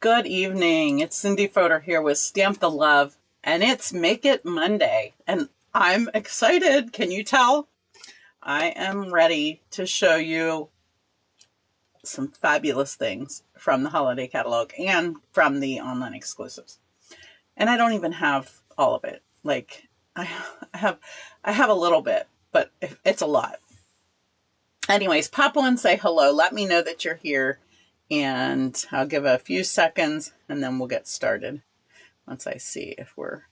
Good evening. It's Cindy Fodor here with Stamp the Love, and it's Make It Monday. And I'm excited. Can you tell? I am ready to show you some fabulous things from the holiday catalog and from the online exclusives. And I don't even have all of it. Like I have a little bit, but it's a lot. Anyways, pop on, say hello. Let me know that you're here. And I'll give a few seconds and then we'll get started once I see if we're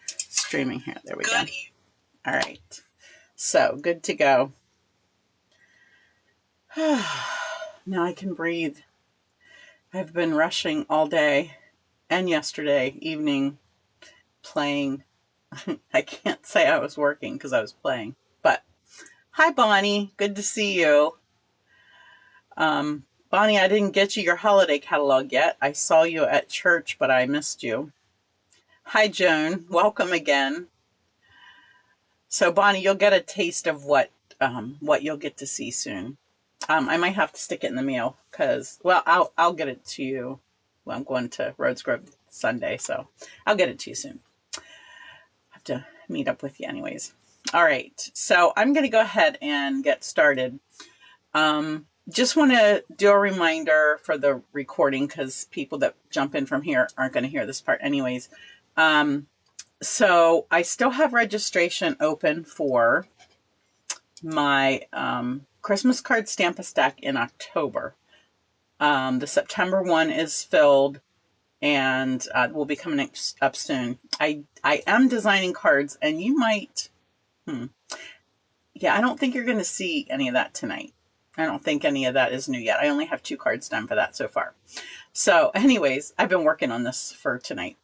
streaming here. There we go. All right. So good to go. Now I can breathe. I've been rushing all day and yesterday evening playing. I can't say I was working because I was playing, but hi, Bonnie. Good to see you. Bonnie, I didn't get you your holiday catalog yet. I saw you at church, but I missed you. Hi, Joan. Welcome again. So, Bonnie, you'll get a taste of what you'll get to see soon. I might have to stick it in the mail because, well, I'll get it to you. Well, I'm going to Rhodes Grove Sunday, so I'll get it to you soon. I have to meet up with you anyways. All right. So I'm going to go ahead and get started. Just want to do a reminder for the recording because people that jump in from here aren't going to hear this part anyways. So I still have registration open for my Christmas card Stamp-A-Stack in October. The September one is filled and will be coming up soon. I am designing cards and you might, yeah, I don't think you're going to see any of that tonight. I don't think any of that is new yet. I only have 2 cards done for that so far. So anyways, I've been working on this for tonight.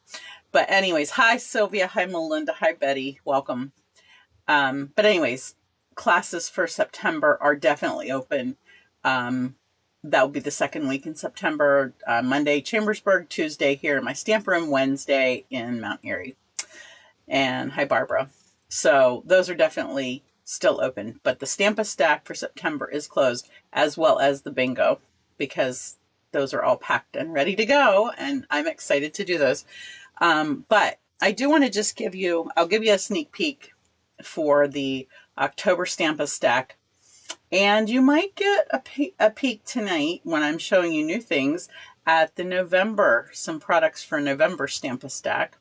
But anyways, hi, Sylvia. Hi, Melinda. Hi, Betty. Welcome. But anyways, classes for September are definitely open. That will be the second week in September. Monday, Chambersburg. Tuesday here in my stamp room. Wednesday in Mount Airy. And hi, Barbara. So those are definitely still open, but the Stamp-A-Stack for September is closed, as well as the bingo, because those are all packed and ready to go, and I'm excited to do those. But I do want to just I'll give you a sneak peek for the October Stamp-A-Stack, and you might get a peek tonight when I'm showing you new things at the November, some products for November Stamp-A-Stack.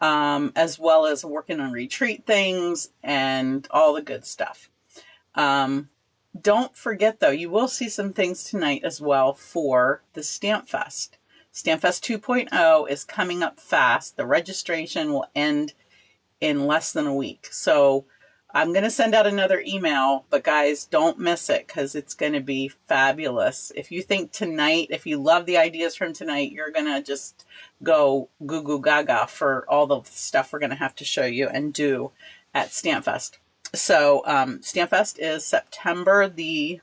As well as working on retreat things and all the good stuff. Don't forget, though, you will see some things tonight as well for the Stamp Fest. Stamp Fest 2.0 is coming up fast. The registration will end in less than a week. So I'm going to send out another email, but guys, don't miss it because it's going to be fabulous. If you think tonight, if you love the ideas from tonight, you're going to just go goo goo gaga for all the stuff we're going to have to show you and do at StampFest. So StampFest is October the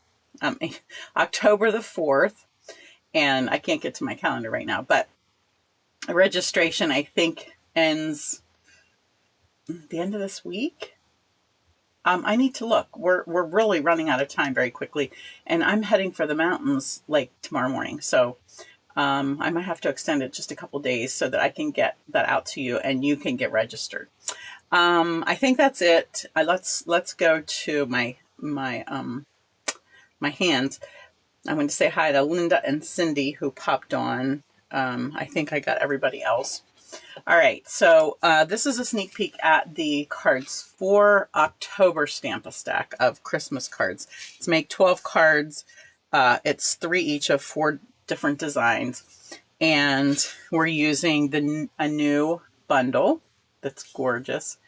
4th, and I can't get to my calendar right now, but registration I think ends the end of this week. I need to look. We're really running out of time very quickly, and I'm heading for the mountains like tomorrow morning. So I might have to extend it just a couple days so that I can get that out to you and you can get registered. I think that's it. Let's go to my hands. I'm going to say hi to Linda and Cindy who popped on. I think I got everybody else. All right, so this is a sneak peek at the cards for October Stamp-A-Stack of Christmas cards. Let's make 12 cards. It's 3 each of 4 different designs. And we're using a new bundle that's gorgeous.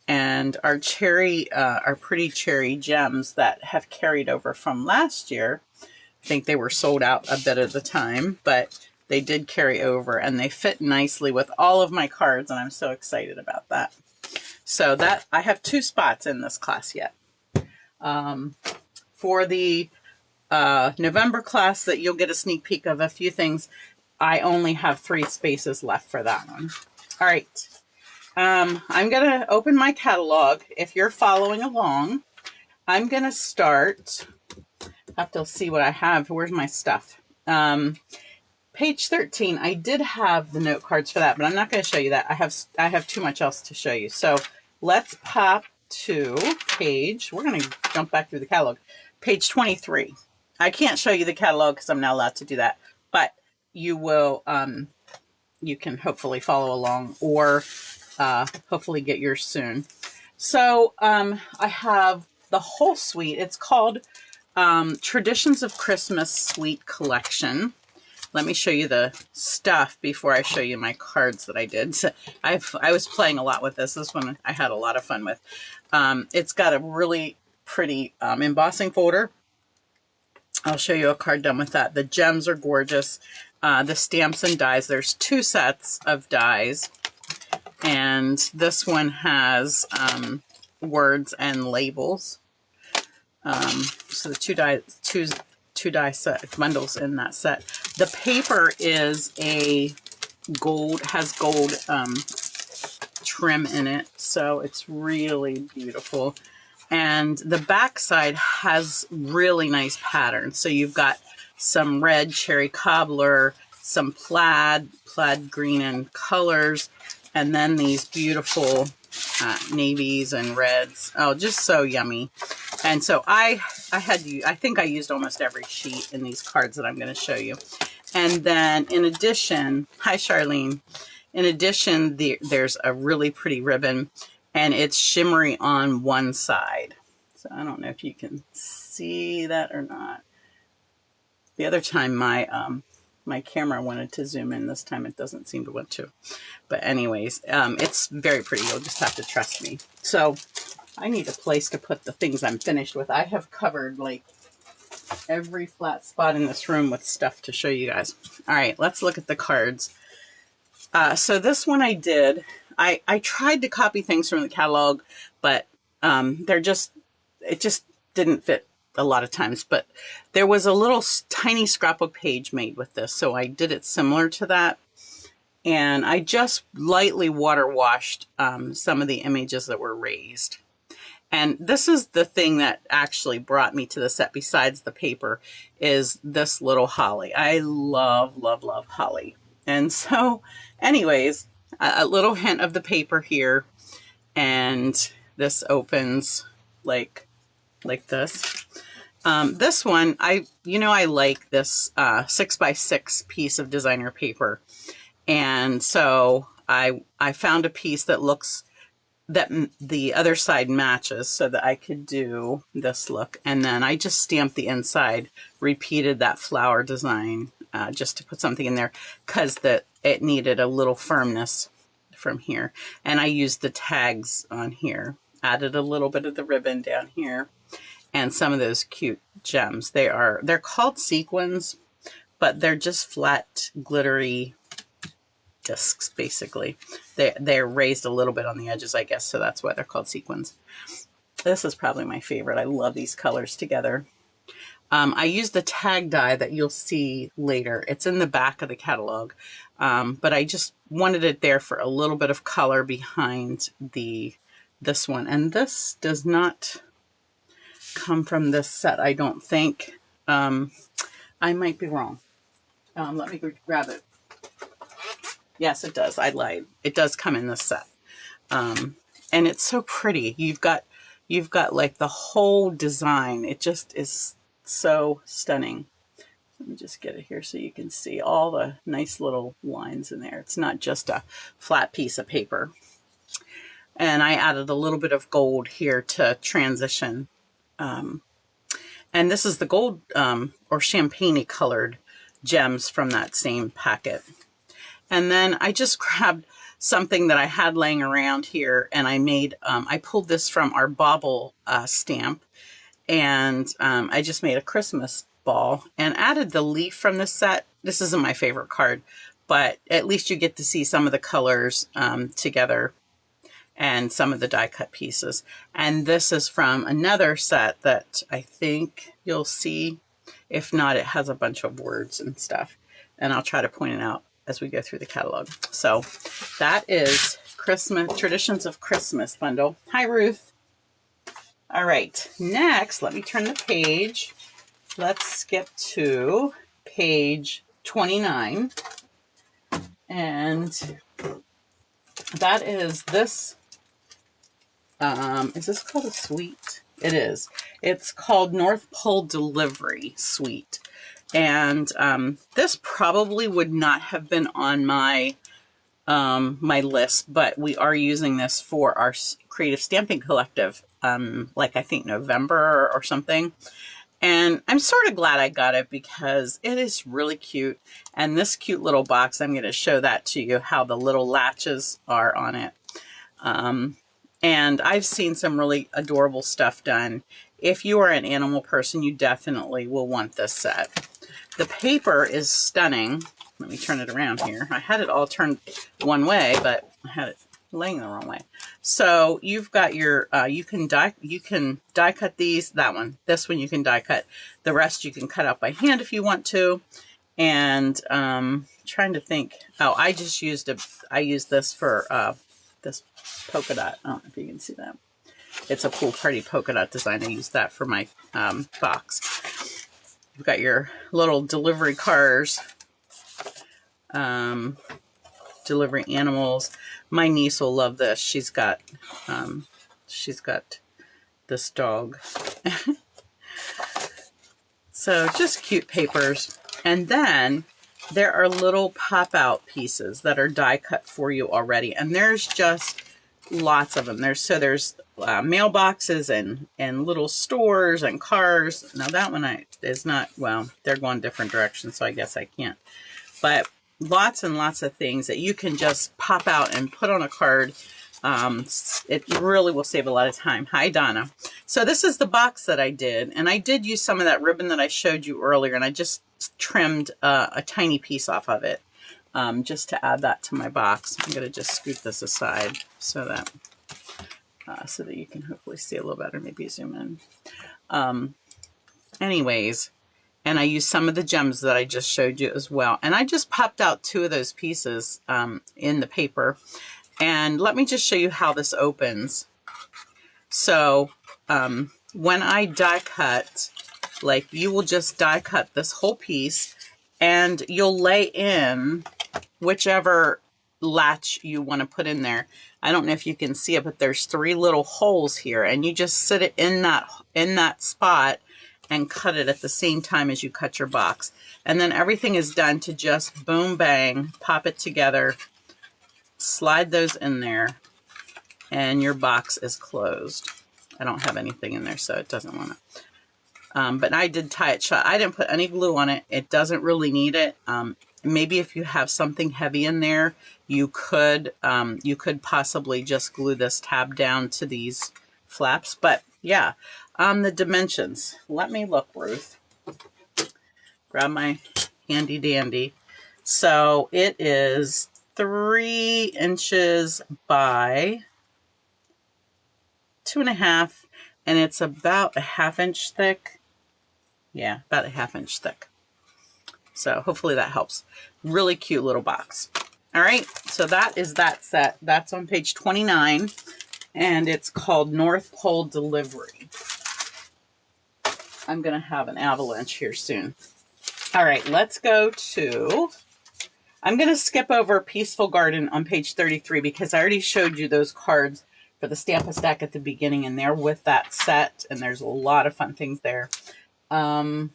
And our pretty cherry gems that have carried over from last year. I think they were sold out a bit at the time, but they did carry over and they fit nicely with all of my cards, and I'm so excited about that. So that I have 2 spots in this class yet. For the November class that you'll get a sneak peek of a few things, I only have 3 spaces left for that one. All right. I'm going to open my catalog. If you're following along, I'm going to start. I have to see what I have. Where's my stuff? Page 13, I did have the note cards for that, but I'm not going to show you that. I have too much else to show you. So let's pop to we're going to jump back through the catalog. Page 23. I can't show you the catalog because I'm not allowed to do that, but you will, you can hopefully follow along or hopefully get yours soon. So I have the whole suite. It's called Traditions of Christmas Suite Collection. Let me show you the stuff before I show you my cards that I did. So I was playing a lot with this. This one I had a lot of fun with. It's got a really pretty embossing folder. I'll show you a card done with that. The gems are gorgeous. The stamps and dies. There's 2 sets of dies. And this one has words and labels. So the 2 die set bundles in that set. The paper is has gold trim in it, so it's really beautiful. And the back side has really nice patterns. So you've got some red cherry cobbler, some plaid green and colors, and then these beautiful navies and reds. Oh, just so yummy. And so I think I used almost every sheet in these cards that I'm going to show you. And then in addition, hi Charlene. In addition, there's a really pretty ribbon, and it's shimmery on one side. So I don't know if you can see that or not. The other time my camera wanted to zoom in. This time it doesn't seem to want to. But anyways, it's very pretty. You'll just have to trust me. So I need a place to put the things I'm finished with. I have covered like every flat spot in this room with stuff to show you guys. All right, let's look at the cards. So this one I did. I tried to copy things from the catalog, but it just didn't fit a lot of times. But there was a little tiny scrapbook page made with this, so I did it similar to that. And I just lightly water washed some of the images that were raised. And this is the thing that actually brought me to the set besides the paper, is this little holly. I love, love, love holly. And so anyways, a little hint of the paper here. And this opens like this. This one, I like this 6x6 piece of designer paper. And so I found a piece that the other side matches so that I could do this look. And then I just stamped the inside, repeated that flower design just to put something in there because it needed a little firmness from here. And I used the tags on here, added a little bit of the ribbon down here and some of those cute gems. They're called sequins, but they're just flat, glittery discs, basically. They're raised a little bit on the edges, I guess, so that's why they're called sequins. This is probably my favorite. I love these colors together. I used the tag die that you'll see later. It's in the back of the catalog, but I just wanted it there for a little bit of color behind this one. And this does not come from this set, I don't think. I might be wrong. Let me go grab it. Yes, it does. I lied. It does come in this set. And it's so pretty. You've got like the whole design. It just is so stunning. Let me just get it here so you can see all the nice little lines in there. It's not just a flat piece of paper. And I added a little bit of gold here to transition. And this is the gold or champagne colored gems from that same packet. And then I just grabbed something that I had laying around here, and I made, I pulled this from our bauble stamp, and I just made a Christmas ball and added the leaf from this set. This isn't my favorite card, but at least you get to see some of the colors together and some of the die cut pieces. And this is from another set that I think you'll see. If not, it has a bunch of words and stuff, and I'll try to point it out as we go through the catalog. So that is Christmas Traditions of Christmas bundle. Hi, Ruth. All right, next, let me turn the page. Let's skip to page $29. And that is this. Is this called a suite? It is. It's called North Pole Delivery Suite. And this probably would not have been on my my list, but we are using this for our Creative Stamping Collective, like I think November or something. And I'm sort of glad I got it because it is really cute. And this cute little box, I'm going to show that to you, how the little latches are on it. And I've seen some really adorable stuff done. If you are an animal person, you definitely will want this set. The paper is stunning. Let me turn it around here. I had it all turned one way, but I had it laying the wrong way. So you've got your, you can die cut these, that one. This one you can die cut. The rest you can cut out by hand if you want to. And trying to think. Oh, I used this for this polka dot. I don't know if you can see that. It's a Pool Party polka dot design. I used that for my box. You've got your little delivery cars, delivery animals. My niece will love this. She's got this dog. So just cute papers. And then there are little pop-out pieces that are die cut for you already. And there's just lots of them. There's mailboxes and little stores and cars. Now that one is not, well, they're going different directions, so I guess I can't. But lots and lots of things that you can just pop out and put on a card. It really will save a lot of time. Hi, Donna. So this is the box that I did, and I did use some of that ribbon that I showed you earlier, and I just trimmed a tiny piece off of it just to add that to my box. I'm going to just scoot this aside so that you can hopefully see a little better. Maybe zoom in. Anyways, and I used some of the gems that I just showed you as well. And I just popped out 2 of those pieces in the paper. And let me just show you how this opens. So when I die cut, like you will just die cut this whole piece and you'll lay in whichever latch you want to put in there. I don't know if you can see it, but there's 3 little holes here, and you just sit it in that spot and cut it at the same time as you cut your box. And then everything is done to just boom, bang, pop it together, slide those in there, and your box is closed. I don't have anything in there, so it doesn't want to. But I did tie it shut. I didn't put any glue on it. It doesn't really need it. Maybe if you have something heavy in there, you could possibly just glue this tab down to these flaps. But yeah, the dimensions. Let me look, Ruth. Grab my handy dandy. So it is 3 inches by 2.5, and it's about a 1/2 inch thick. Yeah, about a 1/2 inch thick. So hopefully that helps. Really cute little box. All right, so that is that set. That's on page 29, and it's called North Pole Delivery. I'm going to have an avalanche here soon. All right, let's go to, I'm going to skip over Peaceful Garden on page 33 because I already showed you those cards for the Stamp-A-Stack at the beginning, and they're with that set, and there's a lot of fun things there. The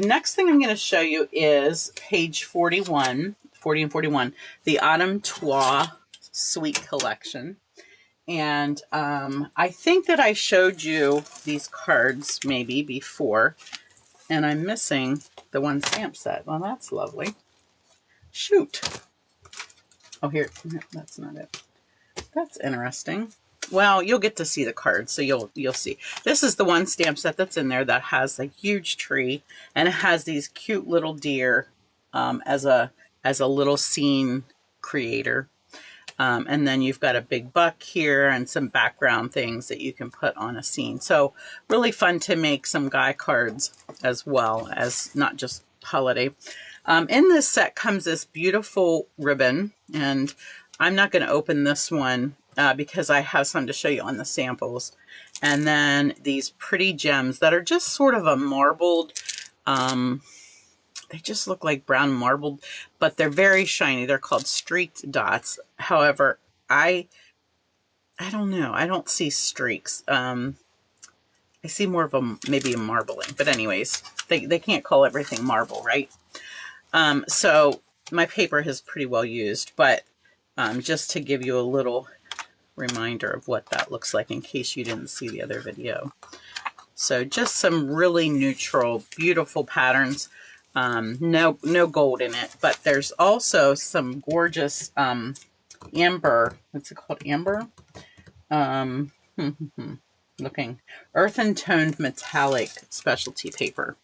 next thing I'm going to show you is page 40 and 41, the Autumn Twa Suite Collection. And I think that I showed you these cards maybe before, and I'm missing the one stamp set. Well, that's lovely. Shoot. Oh, here. No, that's not it. That's interesting. Well, you'll get to see the cards, so you'll see. This is the one stamp set that's in there that has a huge tree, and it has these cute little deer as a little scene creator. And then you've got a big buck here and some background things that you can put on a scene. So really fun to make some guy cards as well as not just holiday. In this set comes this beautiful ribbon, and I'm not going to open this one because I have some to show you on the samples. And then these pretty gems that are just sort of a marbled, they just look like brown marbled, but they're very shiny. They're called streaked dots. However, I don't know. I don't see streaks. I see more of a, maybe a marbling, but anyways, they can't call everything marble, right? So my paper is pretty well used, but just to give you a little reminder of what that looks like in case you didn't see the other video. So just some really neutral, beautiful patterns. No gold in it, but there's also some gorgeous amber. What's it called? Amber? Looking earthen toned metallic specialty paper.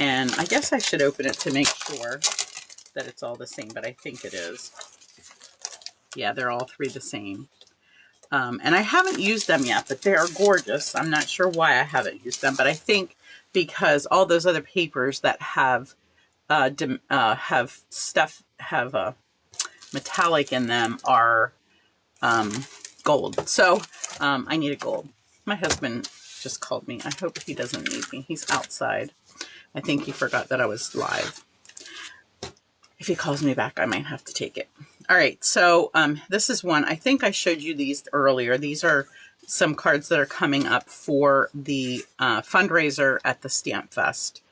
And I guess I should open it to make sure that it's all the same, but I think it is. Yeah, they're all three the same. And I haven't used them yet, but they are gorgeous. I'm not sure why I haven't used them, but I think because all those other papers that have metallic in them are gold. So I need a gold. My husband just called me. I hope he doesn't need me. He's outside. I think he forgot that I was live. If he calls me back, I might have to take it. All right, so this is one. I think I showed you these earlier. These are some cards that are coming up for the fundraiser at the Stamp Fest.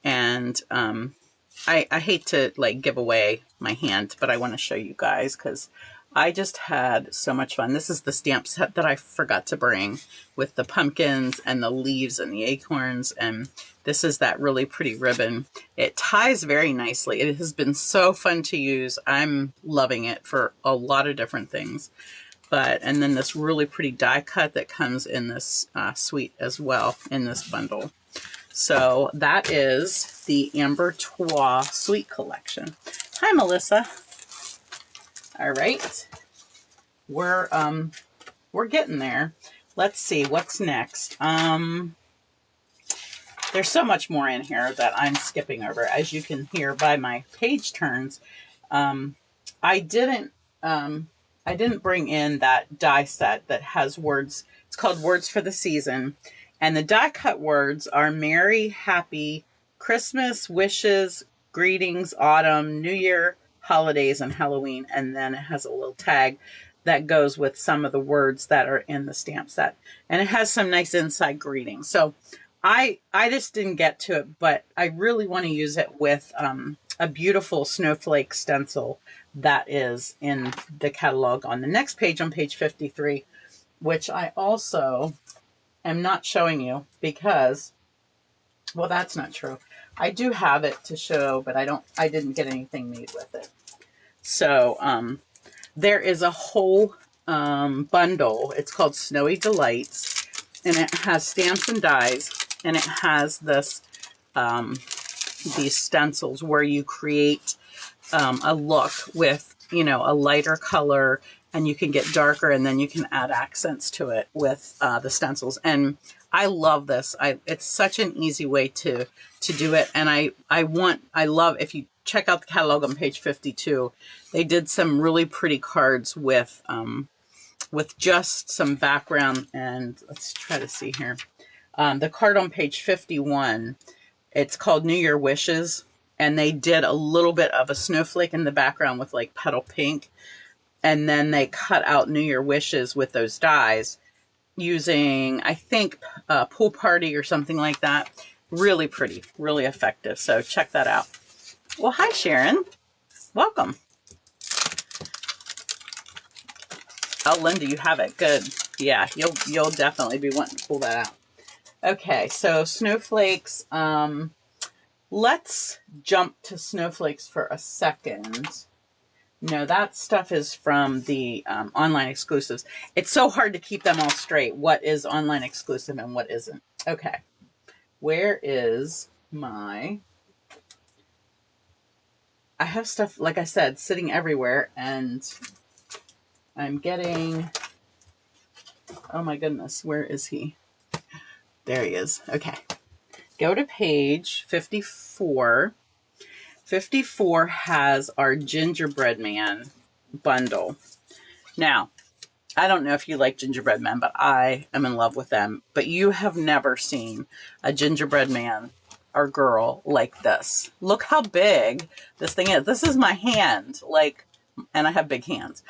And I hate to like give away my hand, but I want to show you guys because I just had so much fun. This is the stamp set that I forgot to bring with the pumpkins and the leaves and the acorns. And this is that really pretty ribbon. It ties very nicely. It has been so fun to use. I'm loving it for a lot of different things. And then this really pretty die cut that comes in this suite as well in this bundle. So that is the Ambertois Suite Collection. Hi, Melissa. All right, we're getting there. Let's see what's next. There's so much more in here that I'm skipping over, as you can hear by my page turns. I didn't bring in that die set that has words. It's called Words for the Season, and the die cut words are Merry, Happy, Christmas, Wishes, Greetings, Autumn, New Year, Holidays, and Halloween. And then it has a little tag that goes with some of the words that are in the stamp set, and it has some nice inside greetings. So I just didn't get to it, but I really want to use it with a beautiful snowflake stencil that is in the catalog on the next page, on page 53, which I also am not showing you because, well, that's not true. I do have it to show, but I didn't get anything made with it. So there is a whole bundle. It's called Snowy Delights, and it has stamps and dies, and it has this these stencils where you create a look with, you know, a lighter color, and you can get darker, and then you can add accents to it with the stencils. And I love this. It's such an easy way to do it. And I love, if you check out the catalog on page 52, they did some really pretty cards with just some background. And let's try to see here. The card on page 51, it's called New Year Wishes. And they did a little bit of a snowflake in the background with like petal pink. And then they cut out New Year Wishes with those dies using, I think, Pool Party or something like that. Really pretty, really effective. So check that out. Well, hi, Sharon. Welcome. Oh, Linda, you have it. Good. Yeah, you'll definitely be wanting to pull that out. Okay, so snowflakes. Let's jump to snowflakes for a second. No, that stuff is from the online exclusives. It's so hard to keep them all straight. What is online exclusive and what isn't? Okay. Where is my... I have stuff, like I said, sitting everywhere, and I'm getting... Oh my goodness, where is he? There he is. Okay. Go to page 54. 54 has our Gingerbread Man bundle. Now, I don't know if you like gingerbread men, but I am in love with them. But you have never seen a gingerbread man our girl like this. Look how big this thing is. This is my hand, like, and I have big hands.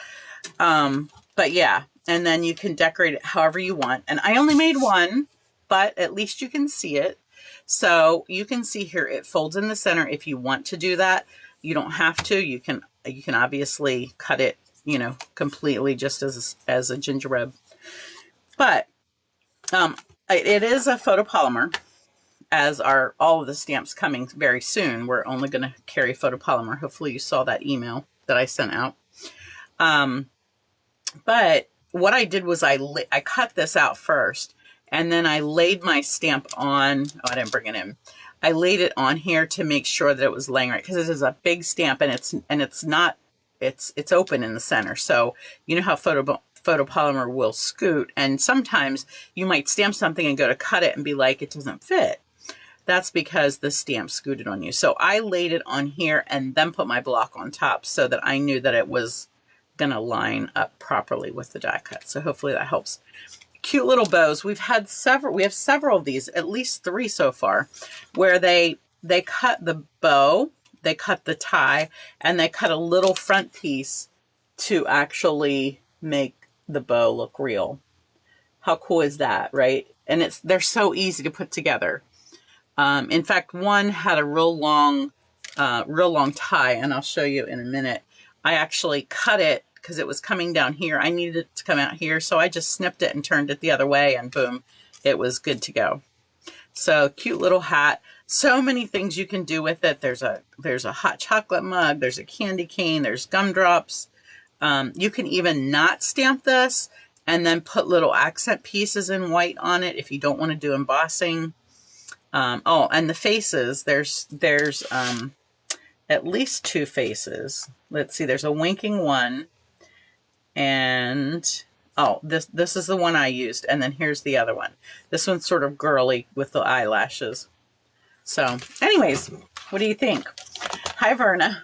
But yeah, and then you can decorate it however you want. And I only made one, but at least you can see it. So you can see here, it folds in the center if you want to do that. You don't have to. You can obviously cut it, you know, completely just as a gingerbread. But it is a photopolymer, as are all of the stamps coming very soon. We're only going to carry photopolymer. Hopefully you saw that email that I sent out. But what I did was I cut this out first, and then I laid my stamp on. Oh, I didn't bring it in. I laid it on here to make sure that it was laying right, because this is a big stamp, and it's open in the center. So you know how photopolymer will scoot, and sometimes you might stamp something and go to cut it and be like, it doesn't fit. That's because the stamp scooted on you. So I laid it on here and then put my block on top so that I knew that it was going to line up properly with the die cut. So hopefully that helps. Cute little bows. We have several of these, at least 3 so far, where they cut the bow, they cut the tie, and they cut a little front piece to actually make the bow look real. How cool is that, right? And they're so easy to put together. In fact, one had a real long tie, and I'll show you in a minute. I actually cut it because it was coming down here. I needed it to come out here, so I just snipped it and turned it the other way, and boom, it was good to go. So cute little hat. So many things you can do with it. There's a hot chocolate mug. There's a candy cane. There's gumdrops. You can even not stamp this and then put little accent pieces in white on it if you don't want to do embossing. Oh, and the faces, there's at least 2 faces. Let's see, there's a winking one, and oh, this is the one I used, and then here's the other one. This one's sort of girly with the eyelashes. So anyways, what do you think? Hi, Verna.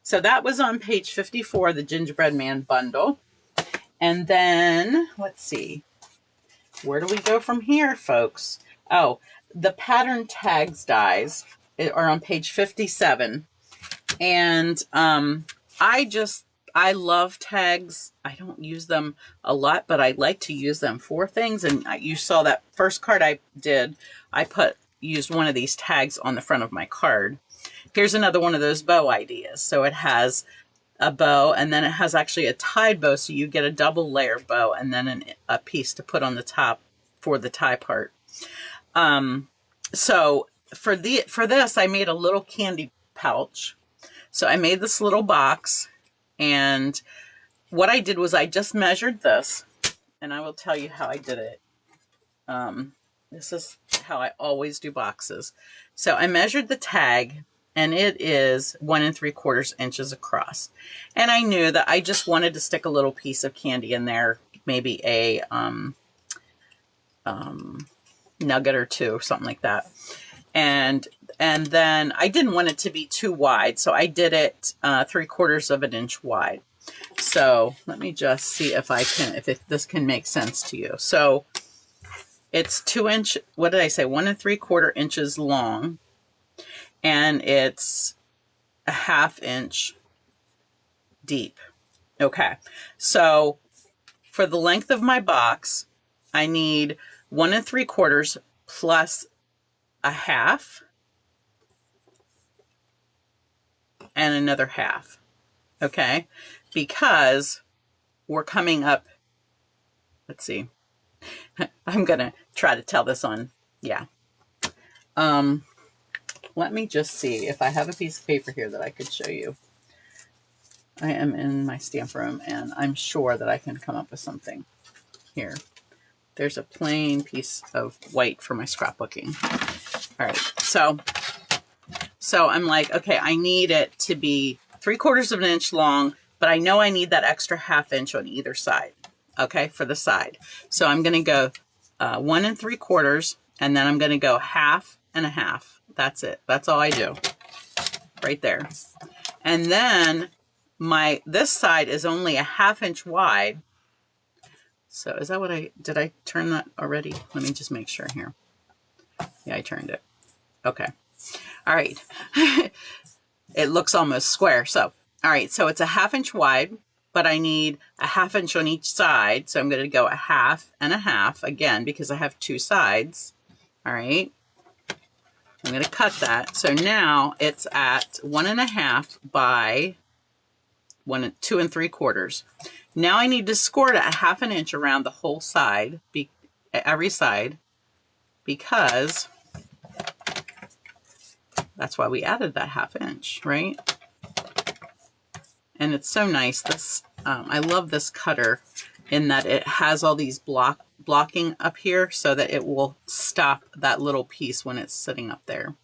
So that was on page 54, the Gingerbread Man bundle. And then, let's see, where do we go from here, folks? Oh, the pattern tags dies are on page 57. And I love tags. I don't use them a lot, but I like to use them for things. And you saw that first card I did, I used one of these tags on the front of my card. Here's another one of those bow ideas. So it has a bow, and then it has actually a tied bow, so you get a double layer bow, and then a piece to put on the top for the tie part. So for this, I made a little candy pouch. So I made this little box, and what I did was I just measured this, and I will tell you how I did it. This is how I always do boxes. So I measured the tag, and it is 1 3/4 inches across. And I knew that I just wanted to stick a little piece of candy in there, maybe a nugget or 2, or something like that. And then I didn't want it to be too wide, so I did it 3/4 inch wide. So let me just see if this can make sense to you. So it's 2 inch, what did I say? 1 3/4 inches long, and it's a 1/2 inch deep. Okay, so for the length of my box, I need 1 3/4 plus a 1/2 and another 1/2. Okay, because we're coming up, let's see, I'm gonna try to tell this on, yeah. Let me just see if I have a piece of paper here that I could show you. I am in my stamp room, and I'm sure that I can come up with something here. There's a plain piece of white for my scrapbooking. All right, so I'm like, okay, I need it to be 3/4 inch long, but I know I need that extra 1/2 inch on either side, okay, for the side. So I'm going to go 1 3/4, and then I'm going to go 1/2 and a 1/2. That's it. That's all I do right there. And then this side is only a 1/2 inch wide. So is that what did I turn that already? Let me just make sure here. Yeah, I turned it. Okay. All right. It looks almost square. So, all right. So it's a 1/2 inch wide, but I need a 1/2 inch on each side. So I'm going to go a 1/2 and a 1/2 again, because I have 2 sides. All right. I'm going to cut that. So now it's at 1 1/2 by 2 3/4. Now I need to score it at 1/2 inch around the whole side, every side, because that's why we added that 1/2 inch, right? And it's so nice. This I love this cutter in that it has all these blocking up here so that it will stop that little piece when it's sitting up there.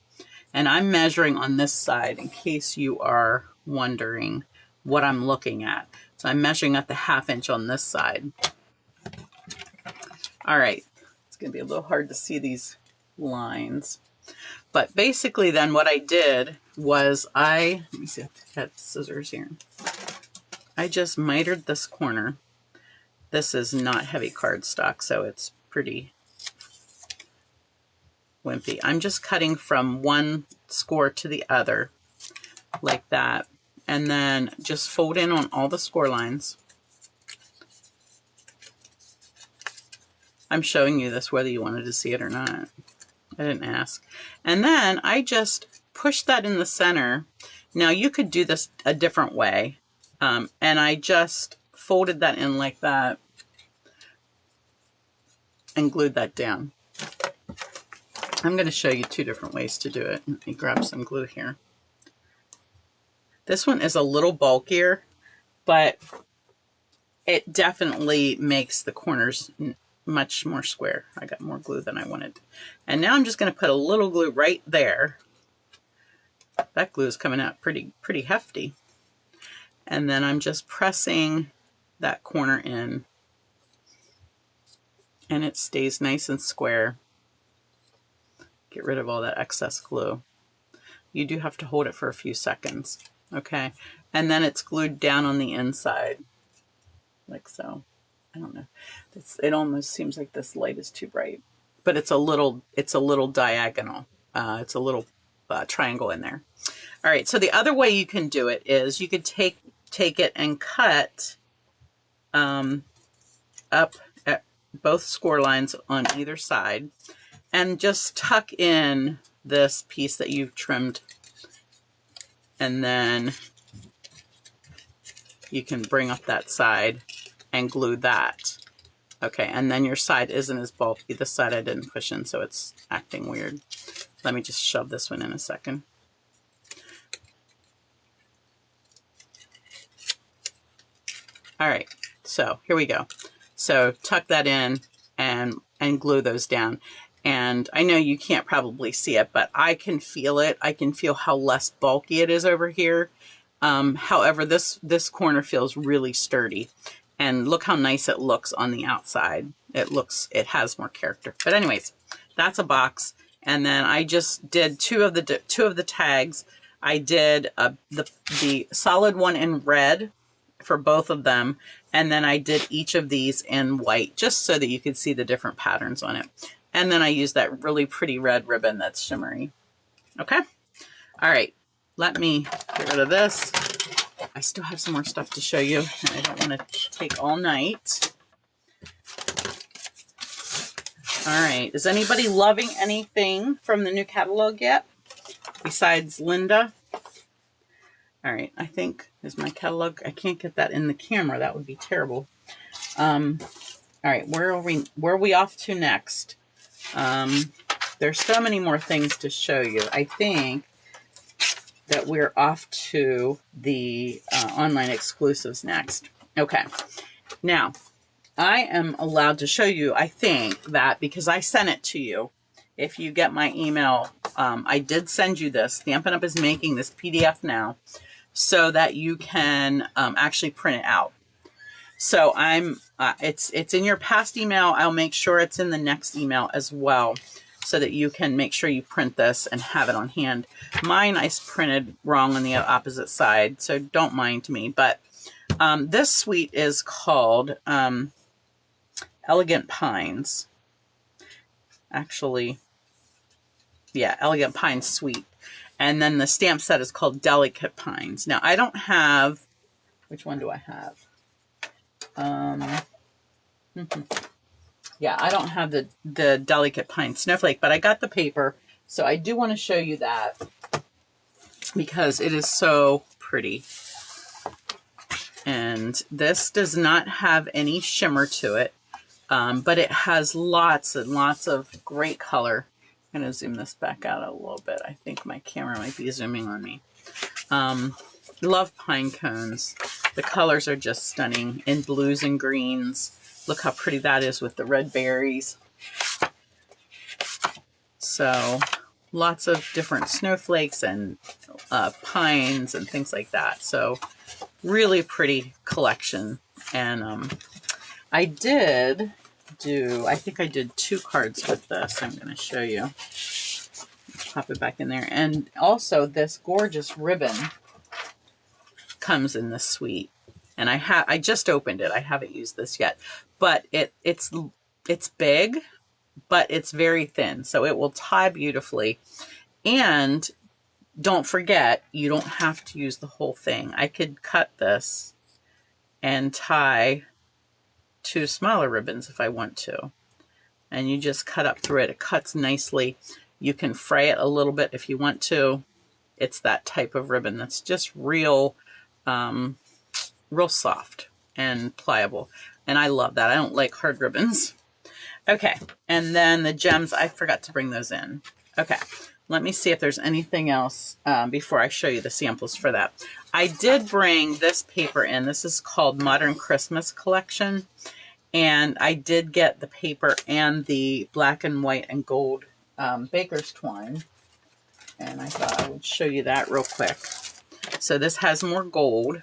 And I'm measuring on this side in case you are wondering what I'm looking at. So I'm measuring at the 1/2 inch on this side. All right, it's going to be a little hard to see these lines. But basically then what I did was let me see if I have scissors here. I just mitered this corner. This is not heavy cardstock, so it's pretty wimpy. I'm just cutting from one score to the other like that, and then just fold in on all the score lines. I'm showing you this whether you wanted to see it or not. I didn't ask. And then I just push that in the center. Now you could do this a different way. And I just folded that in like that and glued that down. I'm going to show you 2 different ways to do it. Let me grab some glue here. This one is a little bulkier, but it definitely makes the corners much more square. I got more glue than I wanted. And now I'm just going to put a little glue right there. That glue is coming out pretty hefty. And then I'm just pressing that corner in, and it stays nice and square. Get rid of all that excess glue. You do have to hold it for a few seconds, okay? And then it's glued down on the inside, like so. I don't know. It almost seems like this light is too bright, but it's a little diagonal. It's a little triangle in there. All right. So the other way you can do it is you could take it and cut up at both score lines on either side, and just tuck in this piece that you've trimmed, and then you can bring up that side and glue that. Okay, and then your side isn't as bulky. This side I didn't push in, so it's acting weird. Let me just shove this one in a second. All right, so here we go. So tuck that in and glue those down. And I know you can't probably see it, but I can feel it. I can feel how less bulky it is over here. However, this corner feels really sturdy. And look how nice it looks on the outside. It has more character. But anyways, that's a box. And then I just did two of the tags. I did the solid one in red for both of them. And then I did each of these in white, just so that you could see the different patterns on it. And then I used that really pretty red ribbon that's shimmery. Okay. All right. Let me get rid of this. I still have some more stuff to show you, and I don't want to take all night. All right. Is anybody loving anything from the new catalog yet? Besides Linda? All right. I think is my catalog. I can't get that in the camera. That would be terrible. All right. Where are we off to next? There's so many more things to show you. I think that we're off to the online exclusives next. Okay. Now, I am allowed to show you, I think, that because I sent it to you. If you get my email, I did send you this. Stampin' Up! Is making this PDF now so that you can actually print it out. So it's in your past email. I'll make sure it's in the next email as well, so that you can make sure you print this and have it on hand. Mine I printed wrong on the opposite side, so don't mind me. But this suite is called Elegant Pines. Actually, Yeah, Elegant Pine Suite. And then the stamp set is called Delicate Pines. Now, I don't have, which one do I have? Yeah, I don't have the Delicate Pine Snowflake, but I got the paper. So I do want to show you that because it is so pretty. And this does not have any shimmer to it, but it has lots and lots of great color. I'm going to zoom this back out a little bit. I think my camera might be zooming on me. Love pine cones. The colors are just stunning in blues and greens. Look how pretty that is with the red berries. So lots of different snowflakes and pines and things like that. So really pretty collection. And I did do, I think I did 2 cards with this. I'm going to show you. Pop it back in there. And also this gorgeous ribbon comes in the suite. And I just opened it. I haven't used this yet. But it's big, but it's very thin. So it will tie beautifully. And don't forget, you don't have to use the whole thing. I could cut this and tie 2 smaller ribbons if I want to. And you just cut up through it. It cuts nicely. You can fray it a little bit if you want to. It's that type of ribbon that's just real soft and pliable. And I love that. I don't like hard ribbons. Okay, and then the gems, I forgot to bring those in. Okay, let me see if there's anything else before I show you the samples for that. I did bring this paper in. This is called Modern Christmas Collection. And I did get the paper and the black and white and gold baker's twine. And I thought I would show you that real quick. So this has more gold.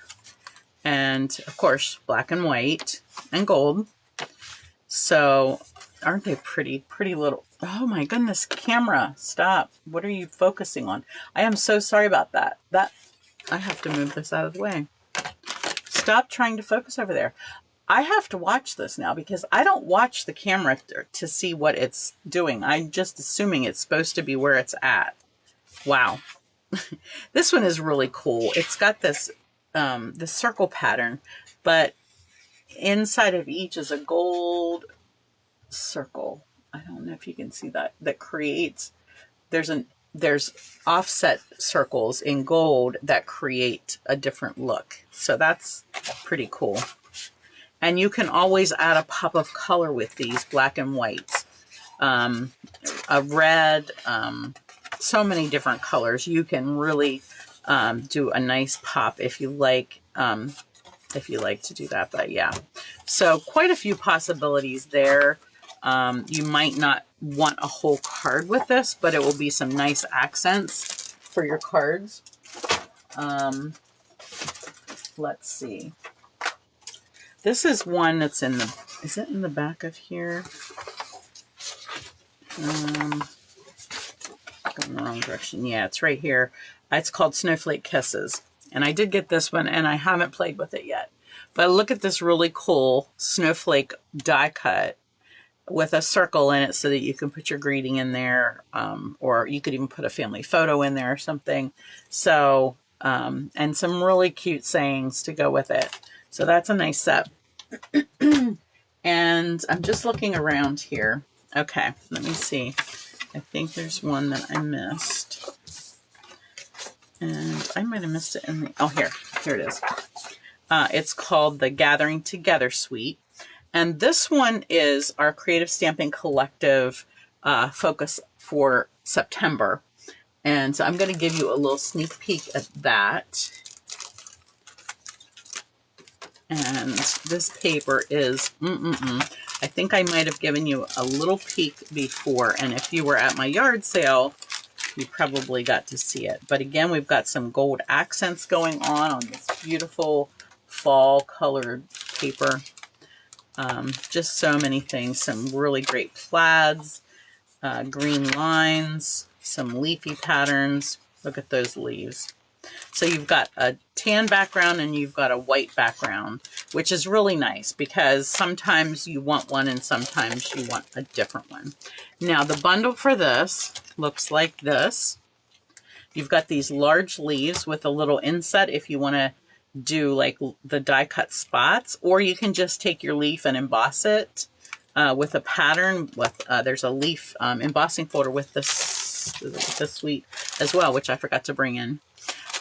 And, of course, black and white and gold. So aren't they pretty? Pretty little. Oh my goodness, camera, stop. What are you focusing on? I am so sorry about that. I have to move this out of the way. Stop trying to focus over there. I have to watch this now because I don't watch the camera to see what it's doing. I'm just assuming it's supposed to be where it's at. Wow. This one is really cool. It's got this circle pattern, but inside of each is a gold circle. I don't know if you can see that creates, there's offset circles in gold that create a different look. So that's pretty cool. And you can always add a pop of color with these black and whites, a red, so many different colors. You can really do a nice pop if you like to do that. But yeah, so quite a few possibilities there. You might not want a whole card with this, but it will be some nice accents for your cards. Let's see. This is one that's in the, is it in the back of here? Going the wrong direction. Yeah, it's right here. It's called Snowflake Kisses. And I did get this one and I haven't played with it yet. But look at this really cool snowflake die cut with a circle in it so that you can put your greeting in there, or you could even put a family photo in there or something. So, and some really cute sayings to go with it. So that's a nice set. And I'm just looking around here. Okay, let me see. I think there's one that I missed. And I might have missed it in the, oh, here it is. It's called the Gathering Together Suite. And this one is our Creative Stamping Collective focus for September. And so I'm going to give you a little sneak peek at that. And this paper is, I think I might have given you a little peek before. And if you were at my yard sale, you probably got to see it. But again, we've got some gold accents going on this beautiful fall colored paper. Just so many things. Some really great plaids, green lines, some leafy patterns. Look at those leaves. So you've got a tan background and you've got a white background, which is really nice because sometimes you want one and sometimes you want a different one. Now the bundle for this looks like this. You've got these large leaves with a little inset if you want to do like the die cut spots, or you can just take your leaf and emboss it with a pattern. With there's a leaf embossing folder with this suite as well, which I forgot to bring in.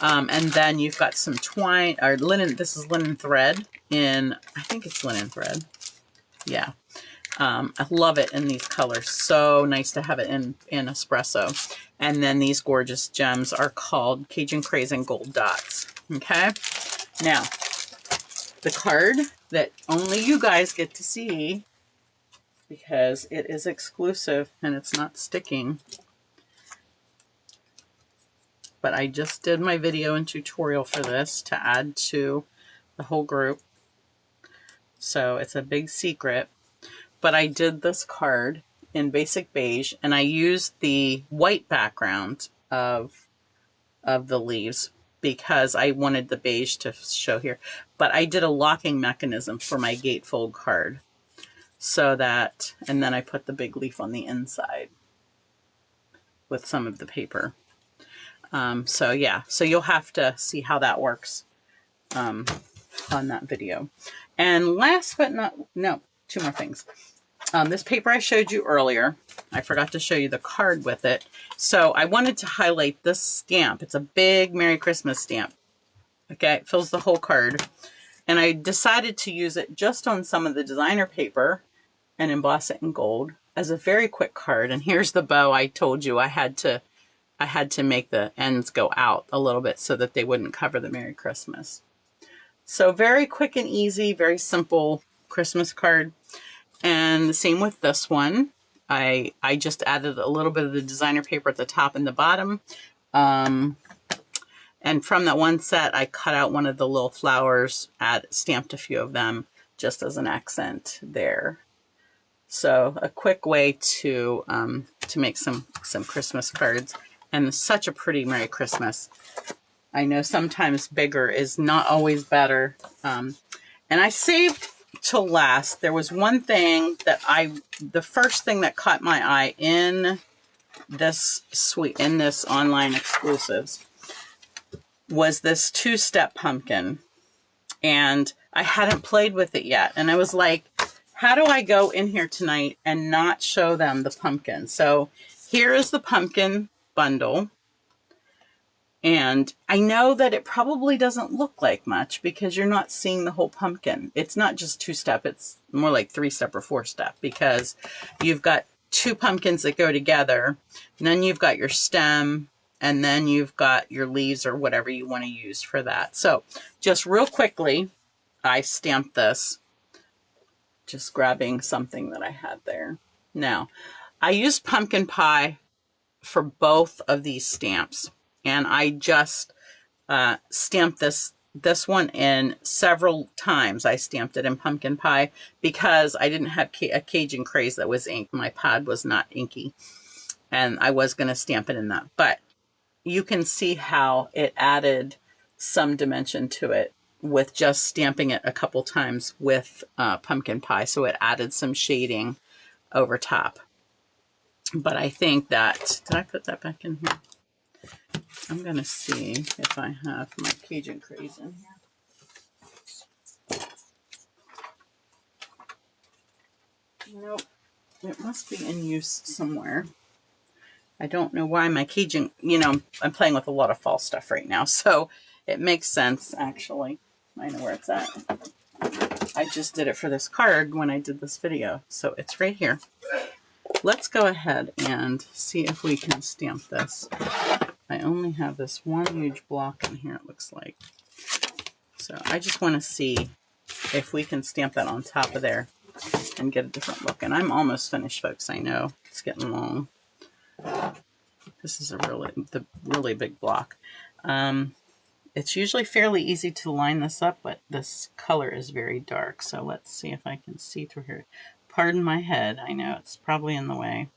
And then you've got some twine or linen. This is linen thread in, I think it's linen thread. Yeah. I love it in these colors. So nice to have it in espresso. And then these gorgeous gems are called Cajun Craze and Gold Dots. Okay. Now, the card that only you guys get to see because it is exclusive and it's not sticking. But I just did my video and tutorial for this to add to the whole group. So it's a big secret. But I did this card in basic beige and I used the white background of the leaves because I wanted the beige to show here. But I did a locking mechanism for my gatefold card. So that, and then I put the big leaf on the inside with some of the paper. So yeah, so you'll have to see how that works on that video. And last but not, no, two more things. This paper I showed you earlier, I forgot to show you the card with it. So I wanted to highlight this stamp. It's a big Merry Christmas stamp. Okay, it fills the whole card. And I decided to use it just on some of the designer paper and emboss it in gold as a very quick card. And here's the bow I told you I had to make the ends go out a little bit so that they wouldn't cover the Merry Christmas. So very quick and easy, very simple Christmas card. And the same with this one. I just added a little bit of the designer paper at the top and the bottom. And from that one set, I cut out one of the little flowers, stamped a few of them just as an accent there. So a quick way to make some Christmas cards. And such a pretty Merry Christmas. I know sometimes bigger is not always better. And I saved till last. There was one thing that the first thing that caught my eye in this suite, in this online exclusives, was this two-step pumpkin. And I hadn't played with it yet. And I was like, how do I go in here tonight and not show them the pumpkin? So here is the pumpkin bundle. And I know that it probably doesn't look like much because you're not seeing the whole pumpkin. It's not just two-step, it's more like three-step or four-step because you've got two pumpkins that go together, and then you've got your stem, and then you've got your leaves or whatever you want to use for that. So just real quickly, I stamped this, just grabbing something that I had there. Now, I used pumpkin pie for both of these stamps. And I just stamped this one in several times. I stamped it in pumpkin pie because I didn't have a Cajun Craze that was inked. My pad was not inky. And I was going to stamp it in that. But you can see how it added some dimension to it with just stamping it a couple times with pumpkin pie. So it added some shading over top. But I think that, did I put that back in here? I'm going to see if I have my Cajun Craze in here. Nope. It must be in use somewhere. I don't know why my Cajun, I'm playing with a lot of fall stuff right now, so it makes sense, actually. I know where it's at. I just did it for this card when I did this video, so it's right here. Let's go ahead and see if we can stamp this. I only have this one huge block in here, it looks like. So I just want to see if we can stamp that on top of there and get a different look. And I'm almost finished, folks. I know it's getting long. This is a really big block. It's usually fairly easy to line this up, but this color is very dark. So let's see if I can see through here. Pardon my head. I know it's probably in the way.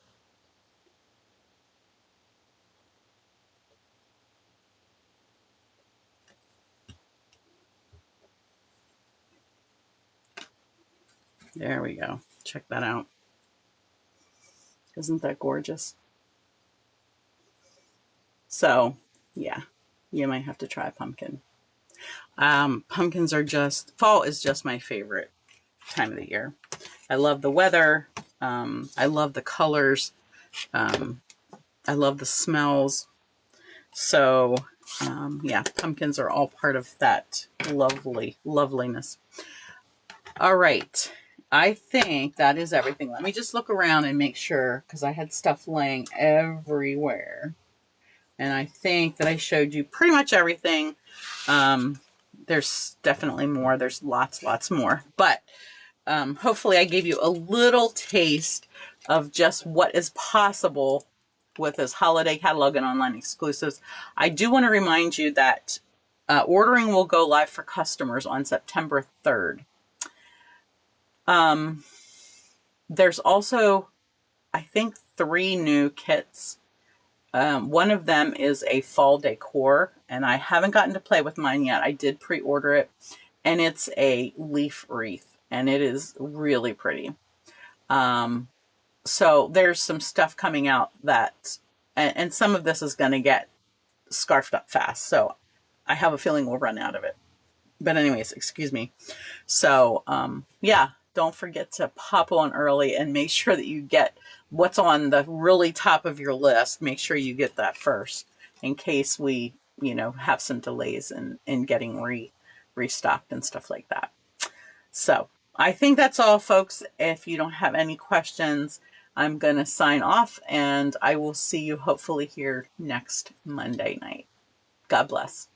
There we go. Check that out. Isn't that gorgeous? So, yeah, you might have to try pumpkin. Pumpkins are fall is just my favorite time of the year. I love the weather. I love the colors. I love the smells. So, yeah, pumpkins are all part of that loveliness. All right. I think that is everything. Let me just look around and make sure, because I had stuff laying everywhere. And I think that I showed you pretty much everything. There's definitely more. There's lots more. But hopefully I gave you a little taste of just what is possible with this holiday catalog and online exclusives. I do want to remind you that ordering will go live for customers on September 3rd. There's also, I think, 3 new kits. One of them is a fall decor, and I haven't gotten to play with mine yet. I did pre-order it, and it's a leaf wreath, and it is really pretty. So there's some stuff coming out that, and some of this is going to get scarfed up fast. So I have a feeling we'll run out of it. But anyways, excuse me. So, yeah, don't forget to pop on early and make sure that you get what's on the really top of your list. Make sure you get that first in case we, have some delays in getting restocked and stuff like that. So I think that's all, folks. If you don't have any questions, I'm going to sign off, and I will see you hopefully here next Monday night. God bless.